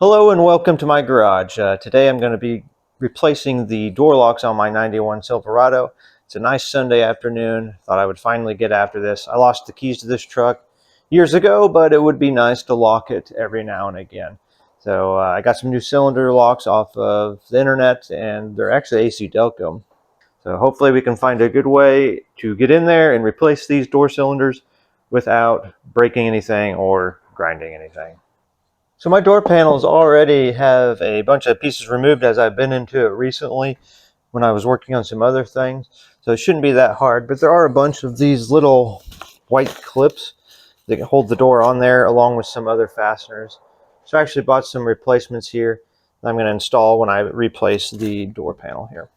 Hello and welcome to my garage. Today I'm going to be replacing the door locks on my 91 Silverado. It's a nice Sunday afternoon. Thought I would finally get after this. I lost the keys to this truck years ago, but it would be nice to lock it every now and again. So I got some new cylinder locks off of the internet, and they're actually AC Delco. So hopefully we can find a good way to get in there and replace these door cylinders without breaking anything or grinding anything. So my door panels already have a bunch of pieces removed as I've been into it recently when I was working on some other things. So it shouldn't be that hard, but there are a bunch of these little white clips that can hold the door on there along with some other fasteners. So I actually bought some replacements here that I'm going to install when I replace the door panel here.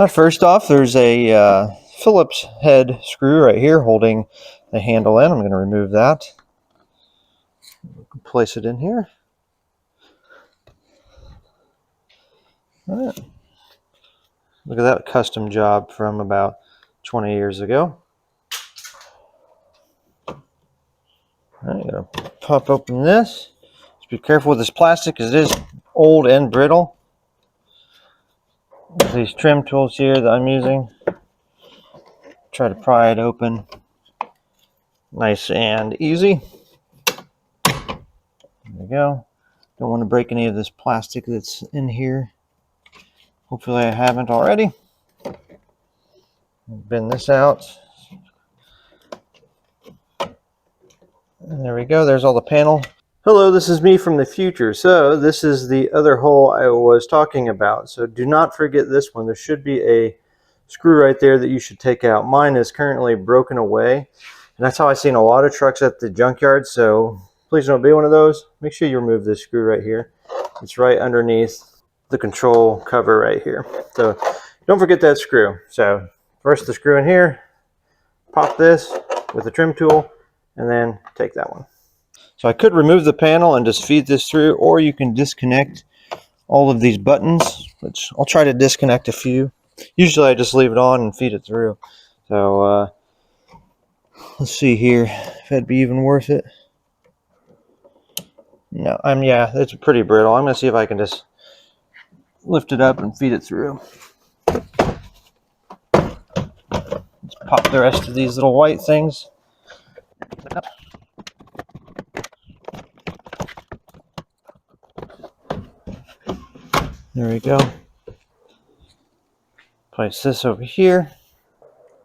First off, there's a Phillips head screw right here holding the handle in. I'm going to remove that. Place it in here. All right. Look at that custom job from about 20 years ago. All right, gonna pop open this. Just be careful with this plastic because it is old and brittle. These trim tools here that I'm using. Try to pry it open nice and easy. There we go. Don't want to break any of this plastic that's in here. Hopefully I haven't already. Bend this out. And there we go. There's all the panel. Hello, this is me from the future. So this is the other hole I was talking about. So do not forget this one. There should be a screw right there that you should take out. Mine is currently broken away. And that's how I've seen a lot of trucks at the junkyard. So please don't be one of those. Make sure you remove this screw right here. It's right underneath the control cover right here. So don't forget that screw. So first the screw in here, pop this with a trim tool, and then take that one. So I could remove the panel and just feed this through, or you can disconnect all of these buttons, which I'll try to disconnect a few. Usually I just leave it on and feed it through. So let's see here if it'd be even worth it. No, yeah, it's pretty brittle. I'm gonna see if I can just lift it up and feed it through. Let's pop the rest of these little white things. There we go. Place this over here.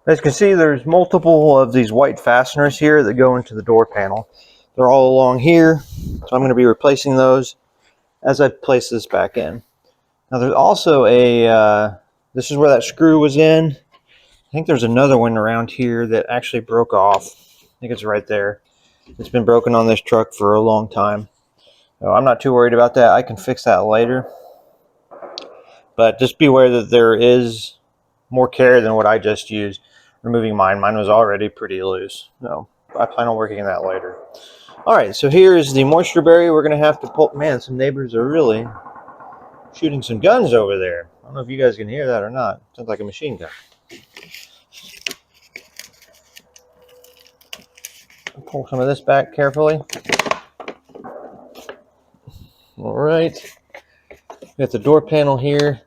As you can see, there's multiple of these white fasteners here that go into the door panel. They're all along here, so I'm going to be replacing those as I place this back in. Now there's also a, this is where that screw was in. I think there's another one around here that actually broke off. I think it's right there. It's been broken on this truck for a long time. So I'm not too worried about that. I can fix that later. But just be aware that there is more care than what I just used removing mine. Mine was already pretty loose. So I plan on working on that later. All right, so here is the moisture barrier. We're going to have to pull. Man, some neighbors are really shooting some guns over there. I don't know if you guys can hear that or not. Sounds like a machine gun. Pull some of this back carefully. All right. We got the door panel here.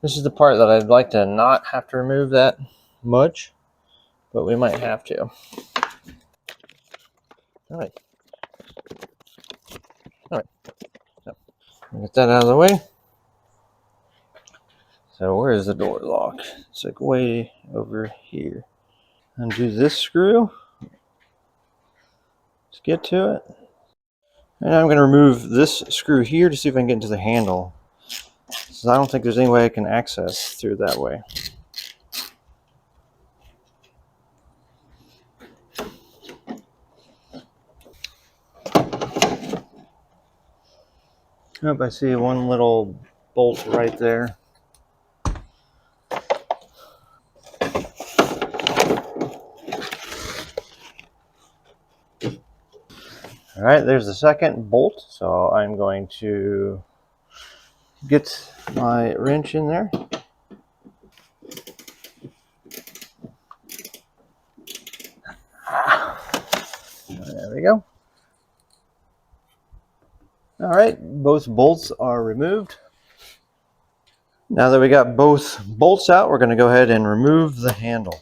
This is the part that I'd like to not have to remove that much, but we might have to. All right. All right. So, get that out of the way. So where is the door lock? It's like way over here. Undo this screw. Let's get to it. And I'm going to remove this screw here to see if I can get into the handle. So I don't think there's any way I can access through that way. Nope, I see one little bolt right there. All right, there's the second bolt. So I'm going to get my wrench in there. There we go. All right, both bolts are removed. Now that we got both bolts out, we're going to go ahead and remove the handle.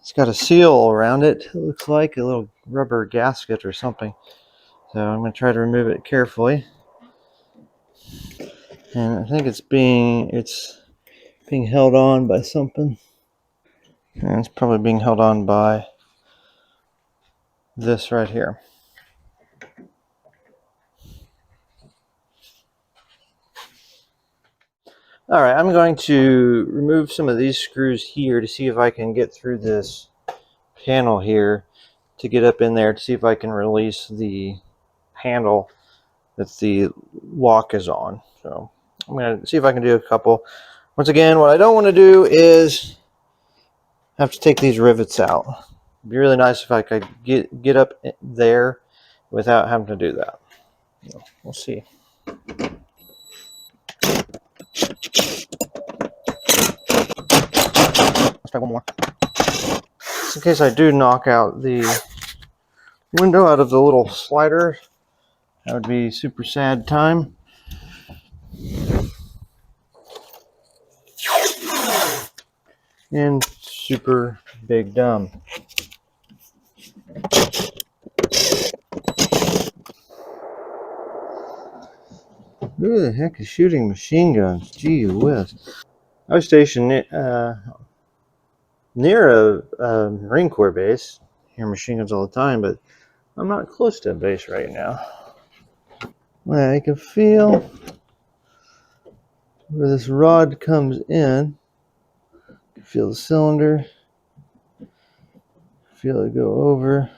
It's got a seal around it. It looks like a little rubber gasket or something. So I'm going to try to remove it carefully. And I think it's being held on by something. And it's probably being held on by this right here. All right, I'm going to remove some of these screws here to see if I can get through this panel here to get up in there to see if I can release the handle that the lock is on. So I'm going to see if I can do a couple. Once again, what I don't want to do is have to take these rivets out. It'd be really nice if I could get up there without having to do that. We'll see. Let's try one more. Just in case I do knock out the window out of the little slider, that would be super sad time. And super big dumb. Who the heck is shooting machine guns? Gee whiz. I was stationed near a Marine Corps base. I hear machine guns all the time, but I'm not close to a base right now. Well, I can feel where this rod comes in. I can feel the cylinder. Feel it go over.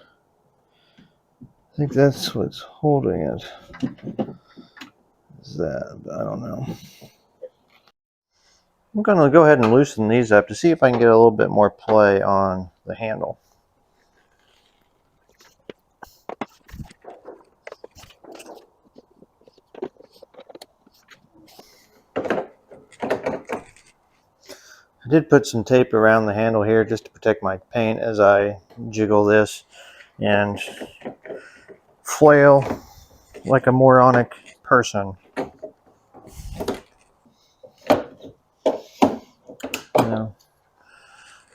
I think that's what's holding it. Is that? I don't know. I'm going to go ahead and loosen these up to see if I can get a little bit more play on the handle. I did put some tape around the handle here just to protect my paint as I jiggle this and flail like a moronic person. You know,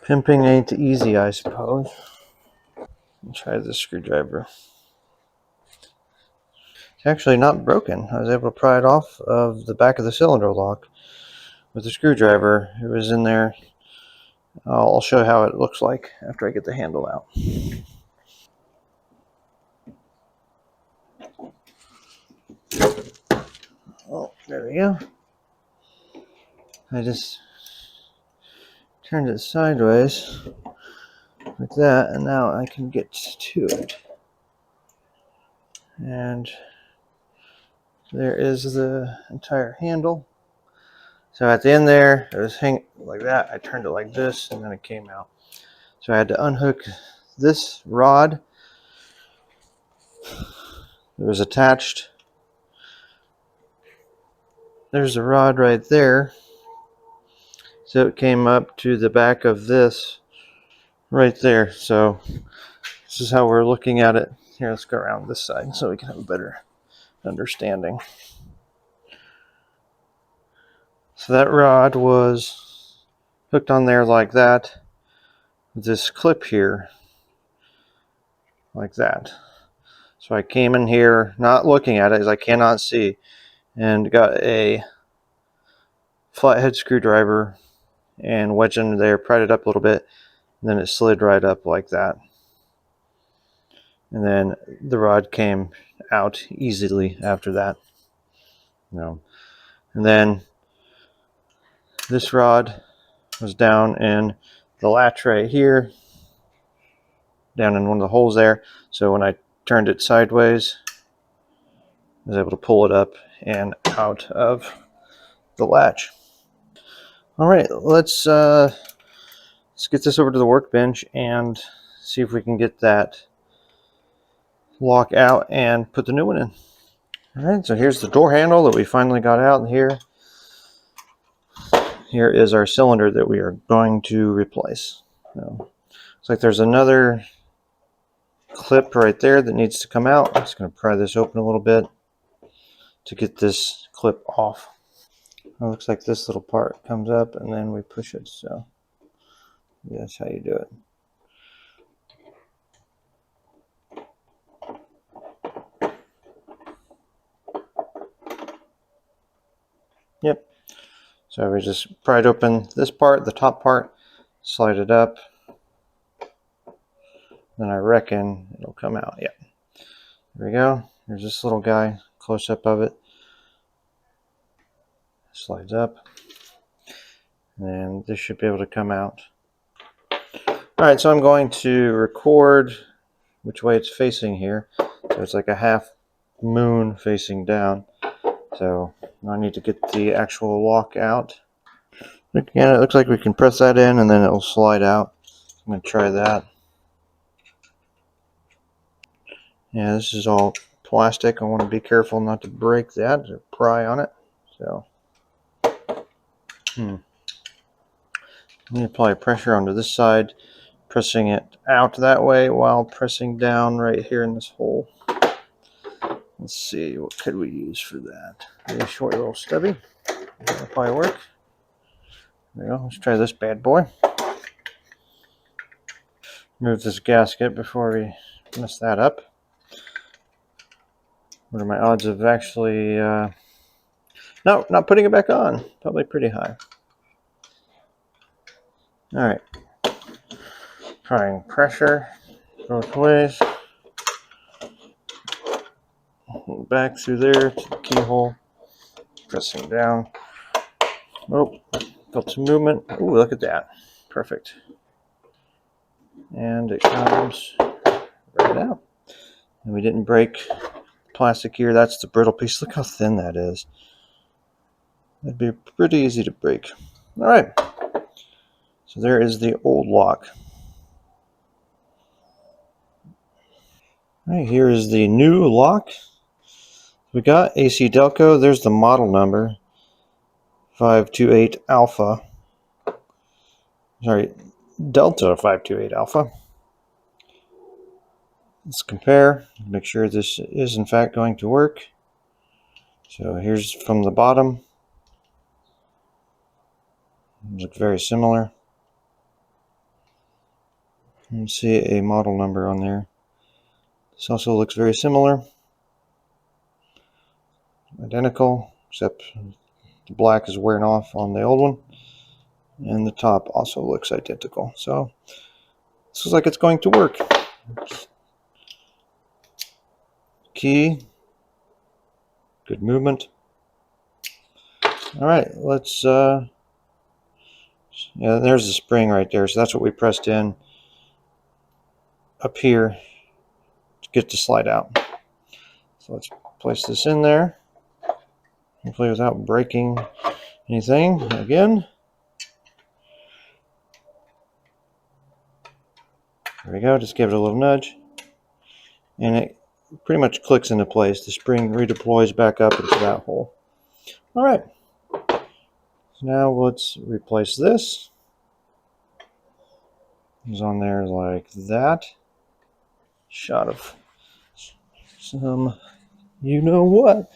pimping ain't easy, I suppose. I'll try this screwdriver. It's actually not broken. I was able to pry it off of the back of the cylinder lock with the screwdriver. It was in there. I'll show how it looks like after I get the handle out. Oh, there we go. I just turned it sideways like that, and now I can get to it. And there is the entire handle. So at the end there, it was hanging like that. I turned it like this, and then it came out. So I had to unhook this rod. It was attached. There's a rod right there. So it came up to the back of this right there. So this is how we're looking at it. Here, let's go around this side so we can have a better understanding. So that rod was hooked on there like that, with this clip here, like that. So I came in here, not looking at it as I cannot see, and got a flathead screwdriver and wedged under there, pried it up a little bit, and then it slid right up like that. And then the rod came out easily after that. And then this rod was down in the latch right here, down in one of the holes there. So when I turned it sideways, I was able to pull it up and out of the latch. All right, let's get this over to the workbench and see if we can get that lock out and put the new one in. All right, so here's the door handle that we finally got out. Here is our cylinder that we are going to replace. So, looks like there's another clip right there that needs to come out. I'm just going to pry this open a little bit. to get this clip off. It looks like this little part comes up and then we push it. So that's how you do it. Yep. So we just pry it open this part, the top part, slide it up. Then I reckon it'll come out. Yep. There we go. There's this little guy, close up of it. Slides up. And this should be able to come out. Alright, so I'm going to record which way it's facing here. So it's like a half moon facing down. So I need to get the actual lock out. Again, it looks like we can press that in and then it will slide out. I'm going to try that. Yeah, this is all plastic. I want to be careful not to break that or pry on it. So, I'm going to apply pressure onto this side, pressing it out that way while pressing down right here in this hole. Let's see, what could we use for that? Maybe a short little stubby. That'll probably work. There we go. Let's try this bad boy. Move this gasket before we mess that up. What are my odds of actually no, not putting it back on? Probably pretty high. Alright. Applying pressure both ways. Back through there to the keyhole. Pressing down. Oh, felt some movement. Ooh, look at that. Perfect. And it comes right out. And we didn't break plastic here. That's the brittle piece. Look how thin that is. That'd be pretty easy to break. Alright. So there is the old lock. Alright, here is the new lock. We got AC Delco. There's the model number. 528 Alpha. Sorry, Delta 528 Alpha. Let's compare. Make sure this is in fact going to work. So here's from the bottom. Look very similar. You can see a model number on there. This also looks very similar. Identical, except the black is wearing off on the old one. And the top also looks identical. So this looks like it's going to work. Key. Good movement. Alright, let's yeah, there's the spring right there. So that's what we pressed in up here to get to slide out. So let's place this in there. Hopefully without breaking anything again. There we go, just give it a little nudge. And it pretty much clicks into place. The spring redeploys back up into that hole. Alright. So now let's replace this. It's on there like that. Shot of some you know what.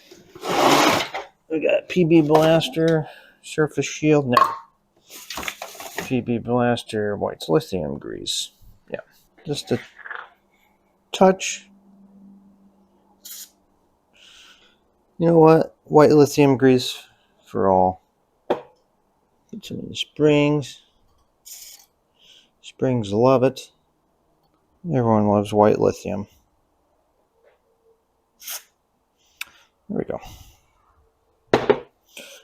We got PB Blaster, Surface Shield. No. PB Blaster, white lithium grease. Yeah. Just a touch. You know what? White lithium grease for all. Get some of the springs. Springs love it. Everyone loves white lithium. There we go.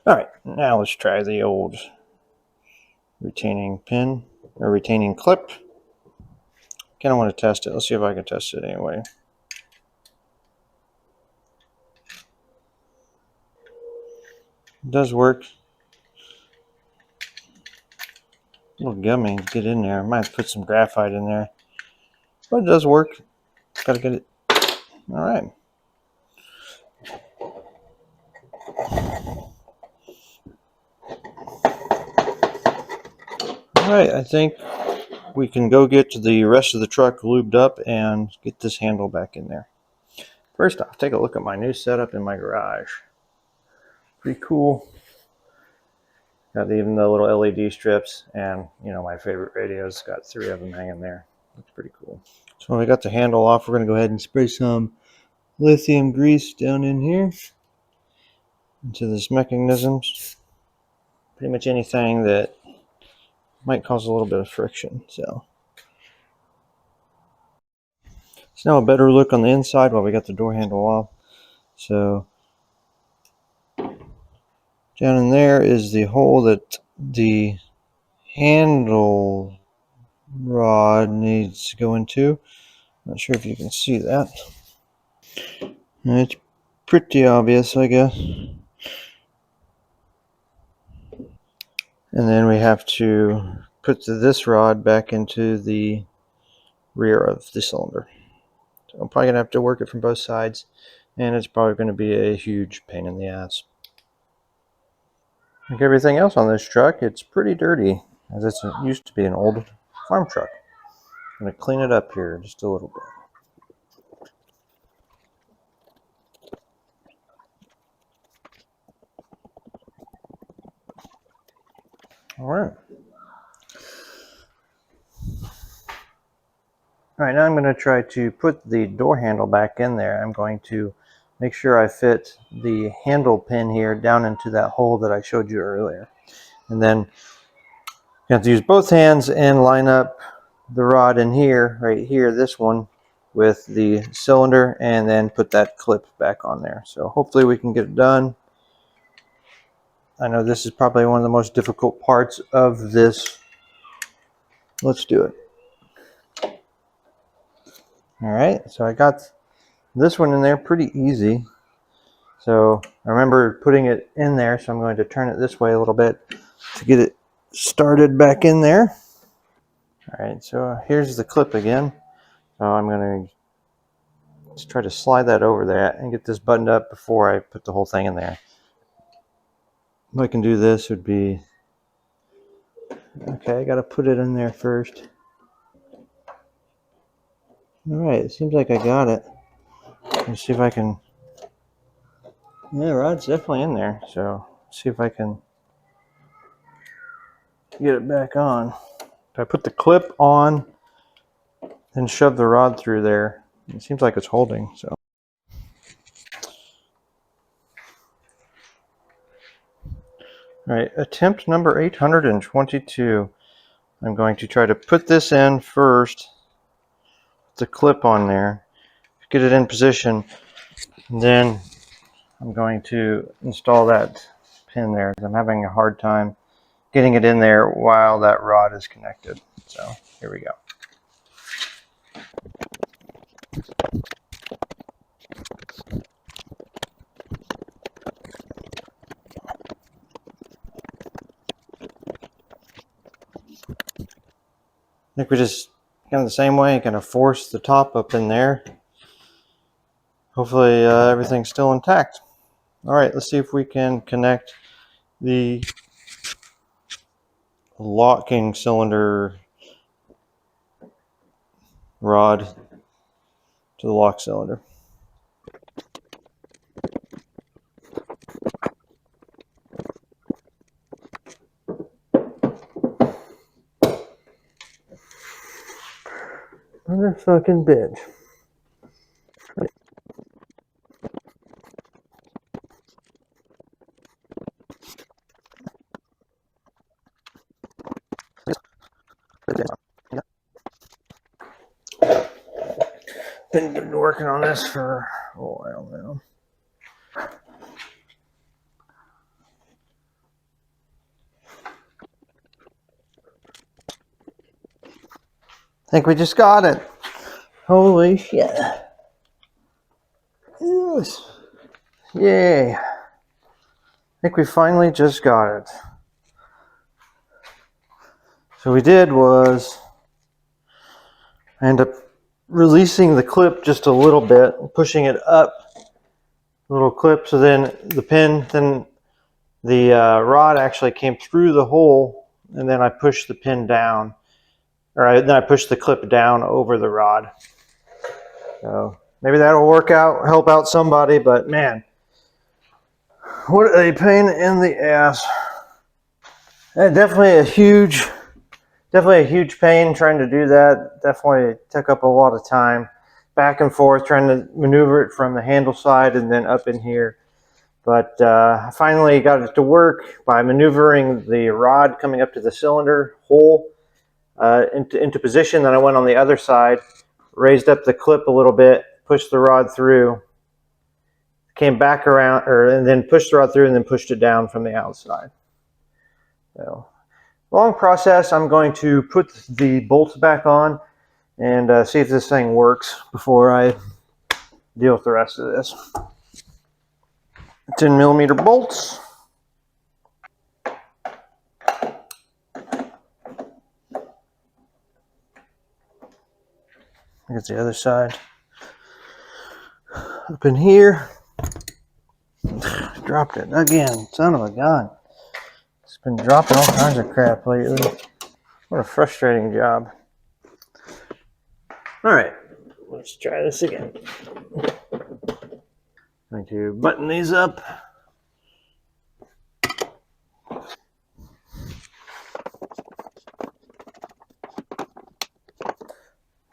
Alright, now let's try the old retaining pin, or retaining clip. Kind of want to test it. Let's see if I can test it anyway. It does work. A little gummy to get in there. I might have to put some graphite in there. But it does work. Gotta get it. Alright. Alright, I think we can go get the rest of the truck lubed up and get this handle back in there. First off, take a look at my new setup in my garage. Pretty cool. Got even the little LED strips, and you know, my favorite radios. Got 3 of them hanging there. Looks pretty cool. So when we got the handle off, we're going to go ahead and spray some lithium grease down in here into this mechanisms. Pretty much anything that might cause a little bit of friction. So it's now a better look on the inside while we got the door handle off. So down in there is the hole that the handle rod needs to go into. Not sure if you can see that. It's pretty obvious, I guess. And then we have to put this rod back into the rear of the cylinder. So I'm probably going to have to work it from both sides, and it's probably going to be a huge pain in the ass. Like everything else on this truck, it's pretty dirty, as it used to be an old farm truck. I'm going to clean it up here just a little bit. All right. All right, now I'm going to try to put the door handle back in there. I'm going to make sure I fit the handle pin here down into that hole that I showed you earlier. And then you have to use both hands and line up the rod in here, right here, this one, with the cylinder, and then put that clip back on there. So hopefully we can get it done. I know this is probably one of the most difficult parts of this. Let's do it. All right, so I got this one in there pretty easy. So I remember putting it in there, so I'm going to turn it this way a little bit to get it started back in there. All right, so here's the clip again. So I'm going to just try to slide that over there and get this buttoned up before I put the whole thing in there. If I can do this, would be okay. I got to put it in there first. All right, it seems like I got it. Let's see if I can. Yeah, the rod's definitely in there. So see if I can get it back on. If I put the clip on and shove the rod through there, it seems like it's holding. So. All right, attempt number 822. I'm going to try to put this in first, the clip on there, get it in position, and then I'm going to install that pin there. I'm having a hard time getting it in there while that rod is connected. So here we go. I think we just kind of the same way, kind of force the top up in there. Hopefully everything's still intact. All right, let's see if we can connect the locking cylinder rod to the lock cylinder. Another fucking bitch. Been working on this for a while now. I think we just got it. Holy shit. Yes. Yay. I think we finally just got it. So what we did was I ended up releasing the clip just a little bit, pushing it up a little clip, so then the pin, then the rod actually came through the hole, and then I pushed the pin down, then I pushed the clip down over the rod. So maybe that'll work out, help out somebody, but man, What a pain in the ass. Definitely a huge pain trying to do that. Definitely took up a lot of time. Back and forth trying to maneuver it from the handle side and then up in here. But I finally got it to work by maneuvering the rod coming up to the cylinder hole into position. Then I went on the other side, raised up the clip a little bit, pushed the rod through, came back around, and then pushed the rod through and then pushed it down from the outside. So, long process. I'm going to put the bolts back on and see if this thing works before I deal with the rest of this. 10mm bolts. Here's the other side. Up in here. Dropped it again. Son of a gun. It's been dropping all kinds of crap lately. What a frustrating job. Alright, let's try this again. Going to button these up.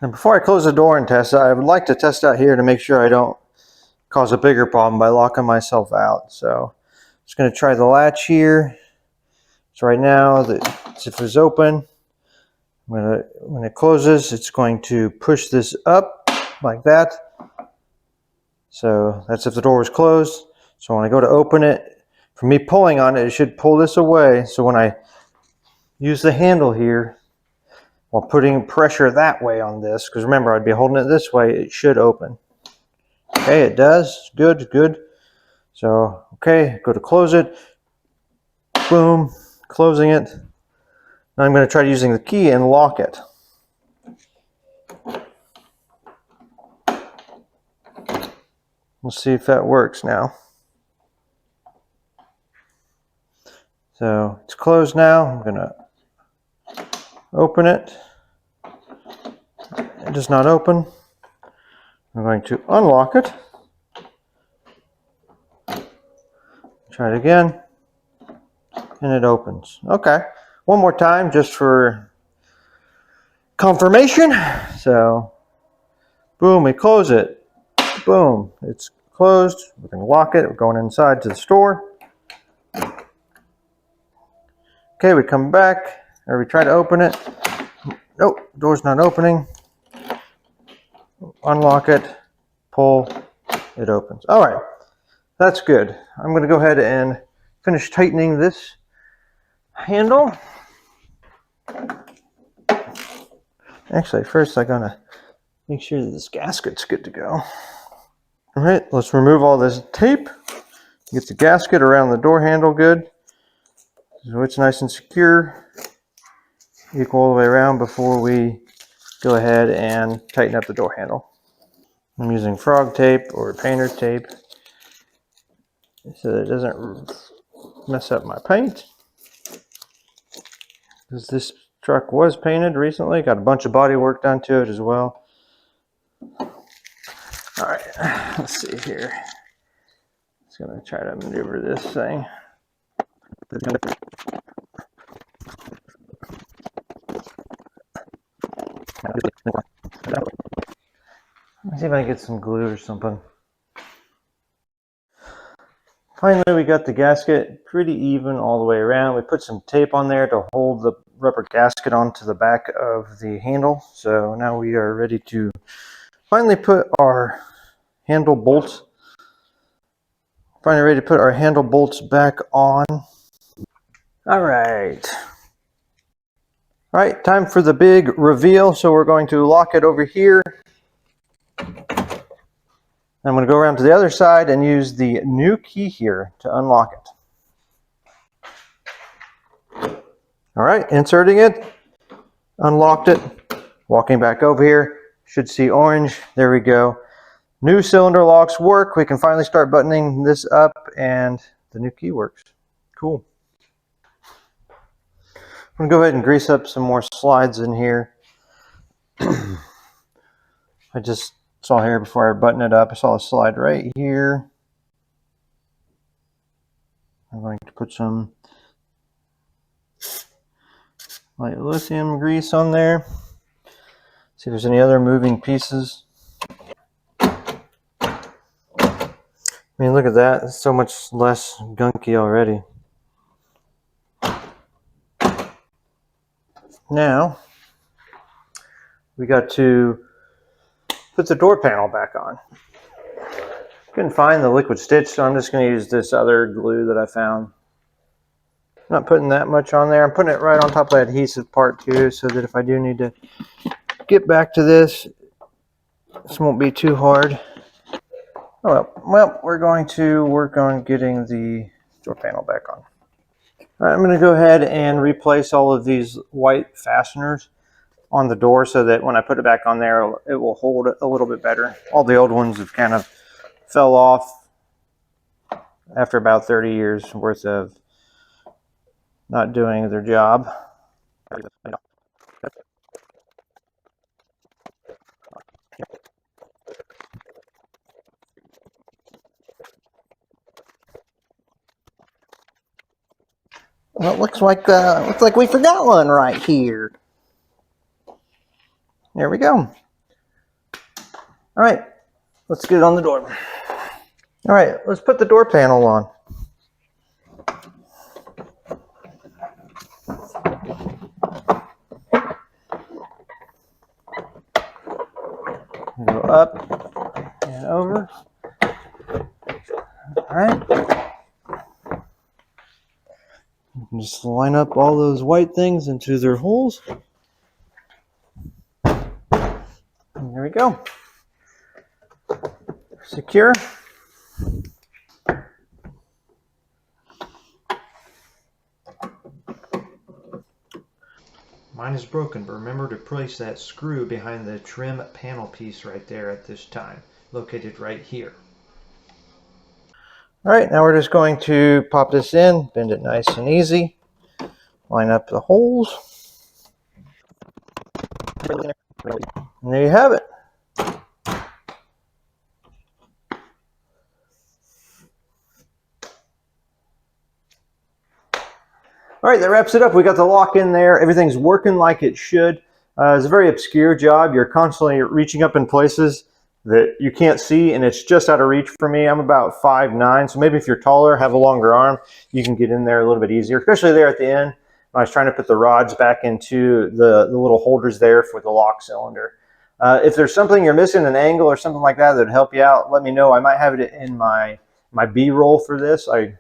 And before I close the door and test, I would like to test out here to make sure I don't cause a bigger problem by locking myself out. So I'm just going to try the latch here. So right now, if it's open, when it closes, it's going to push this up like that. So that's if the door was closed. So when I go to open it, for me pulling on it, it should pull this away. So when I use the handle here, while putting pressure that way on this, because remember, I'd be holding it this way, it should open. Okay, it does. Good, good. So, okay, go to close it. Boom, closing it. Now I'm going to try using the key and lock it. Let's see if that works now. So it's closed now. I'm going to open it. It does not open. I'm going to unlock it. Try it again. And it opens. Okay. One more time just for confirmation. So, boom, we close it. Boom, it's closed. We're going to lock it. We're going inside to the store. Okay, we come back, or we try to open it. Nope, door's not opening. Unlock it, pull, it opens. All right, that's good. I'm going to go ahead and finish tightening this handle. Actually, first I'm going to make sure that this gasket's good to go. All right, let's remove all this tape. Get the gasket around the door handle good, so it's nice and secure. Equal all the way around before we go ahead and tighten up the door handle. I'm using frog tape or painter's tape so that it doesn't mess up my paint. Because this truck was painted recently, got a bunch of body work done to it as well. Alright, let's see here. Just gonna try to maneuver this thing. Let's see if I can get some glue or something. Finally, we got the gasket pretty even all the way around. We put some tape on there to hold the rubber gasket onto the back of the handle. So now we are ready to finally put our handle bolts. Finally ready to put our handle bolts back on. All right. All right, time for the big reveal. So we're going to lock it over here. I'm going to go around to the other side and use the new key here to unlock it. All right, inserting it, unlocked it, walking back over here, should see orange, there we go. New cylinder locks work. We can finally start buttoning this up and the new key works. Cool. I'm going to go ahead and grease up some more slides in here. I just saw here before I button it up, I saw a slide right here. I'm going to put some light lithium grease on there. See if there's any other moving pieces. I mean, look at that. It's so much less gunky already. Now, we got to put the door panel back on. Couldn't find the liquid stitch, so I'm just going to use this other glue that I found. I'm not putting that much on there. I'm putting it right on top of the adhesive part too, so that if I do need to get back to this won't be too hard. Oh well, we're going to work on getting the door panel back on. All right, I'm going to go ahead and replace all of these white fasteners on the door so that when I put it back on there, it will hold a little bit better. All the old ones have kind of fell off after about 30 years worth of not doing their job. Well, it looks like we forgot one right here. There we go. All right, let's get it on the door. All right, let's put the door panel on. Go up and over. All right. Just line up all those white things into their holes. And there we go. Secure. Mine is broken, but remember to place that screw behind the trim panel piece right there at this time, located right here. All right, now we're just going to pop this in, bend it nice and easy, line up the holes, and there you have it. All right, that wraps it up. We got the lock in there. Everything's working like it should. It's a very obscure job. You're constantly reaching up in places that you can't see, and it's just out of reach for me. I'm about 5'9", so maybe if you're taller, have a longer arm, you can get in there a little bit easier, especially there at the end. I was trying to put the rods back into the little holders there for the lock cylinder. If there's something you're missing, an angle or something like that that would help you out, let me know. I might have it in my B-roll for this. I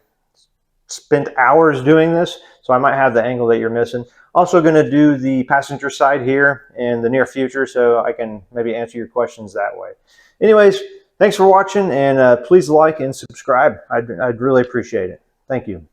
spent hours doing this, so I might have the angle that you're missing. Also going to do the passenger side here in the near future, so I can maybe answer your questions that way. Anyways, thanks for watching, and please like and subscribe. I'd really appreciate it. Thank you.